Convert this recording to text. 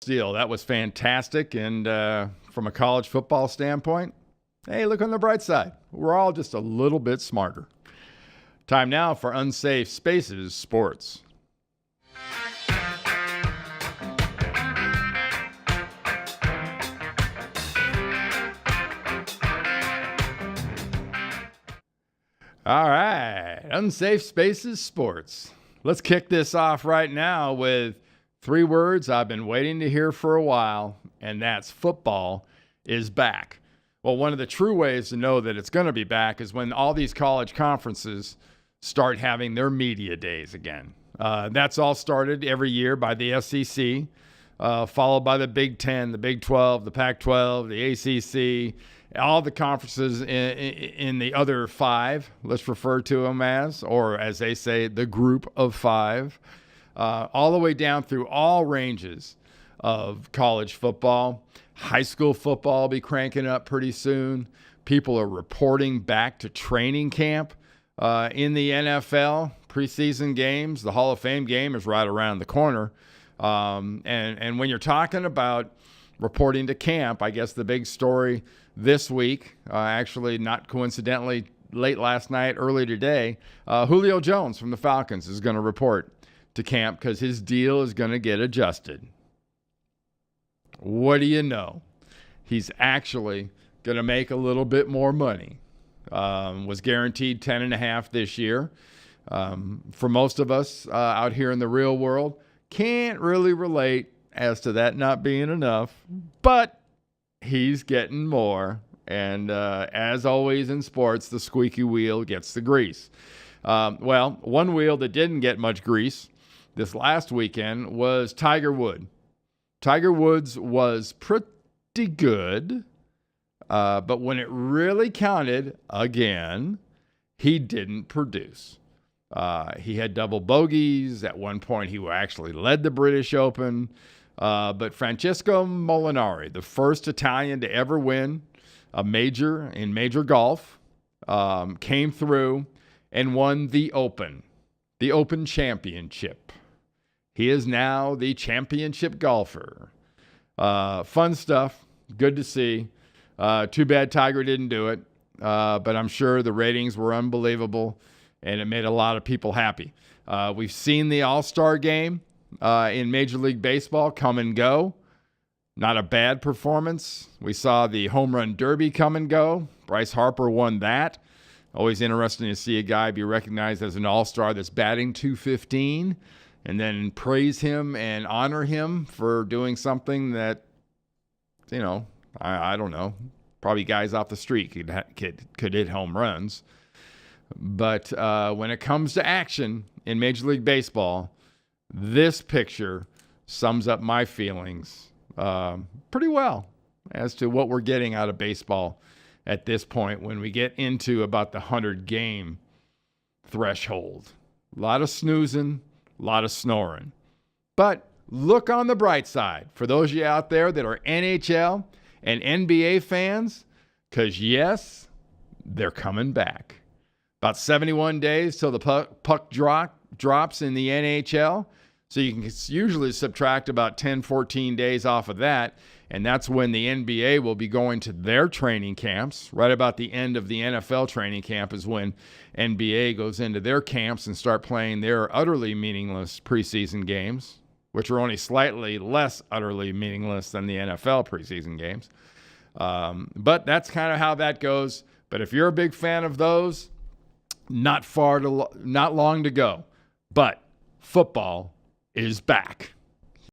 Deal. That was fantastic. And from a college football standpoint, hey, look on the bright side. We're all just a little bit smarter. Time now for Unsafe Spaces Sports. All right, Unsafe Spaces Sports. Let's kick this off right now with 3 words I've been waiting to hear for a while, and that's football is back. Well, one of the true ways to know that it's going to be back is when all these college conferences start having their media days again. That's all started every year by the SEC, followed by the Big Ten, the Big 12, the Pac-12, the ACC, all the conferences in the other 5, let's refer to them as, or as they say, the group of 5, all the way down through all ranges of college football. High school football will be cranking up pretty soon. People are reporting back to training camp in the NFL. Preseason games, the Hall of Fame game is right around the corner. And when you're talking about reporting to camp, I guess the big story this week, actually not coincidentally late last night, early today, Julio Jones from the Falcons is going to report to camp because his deal is going to get adjusted. What do you know? He's actually going to make a little bit more money. Was guaranteed 10.5 this year. For most of us out here in the real world, can't really relate as to that not being enough, but he's getting more. And as always in sports, the squeaky wheel gets the grease. Well, one wheel that didn't get much grease this last weekend was Tiger Woods. Tiger Woods was pretty good, but when it really counted, again, he didn't produce. He had double bogeys. At one point, he actually led the British Open. But Francesco Molinari, the first Italian to ever win a major in major golf, came through and won the Open Championship. He is now the championship golfer. Fun stuff. Good to see. Too bad Tiger didn't do it. But I'm sure the ratings were unbelievable, and it made a lot of people happy. We've seen the All Star game in Major League Baseball come and go. Not a bad performance. We saw the Home Run Derby come and go. Bryce Harper won that. Always interesting to see a guy be recognized as an All-Star that's batting .215 and then praise him and honor him for doing something that, you know, I don't know. Probably guys off the street could hit home runs. But when it comes to action in Major League Baseball, this picture sums up my feelings pretty well as to what we're getting out of baseball at this point when we get into about the 100-game threshold. A lot of snoozing, a lot of snoring. But look on the bright side for those of you out there that are NHL and NBA fans, because, yes, they're coming back. About 71 days till the puck drops in the NHL. So you can usually subtract about 10, 14 days off of that, and that's when the NBA will be going to their training camps. Right about the end of the NFL training camp is when NBA goes into their camps and start playing their utterly meaningless preseason games, which are only slightly less utterly meaningless than the NFL preseason games. But that's kind of how that goes. But if you're a big fan of those, not long to go. But football is back.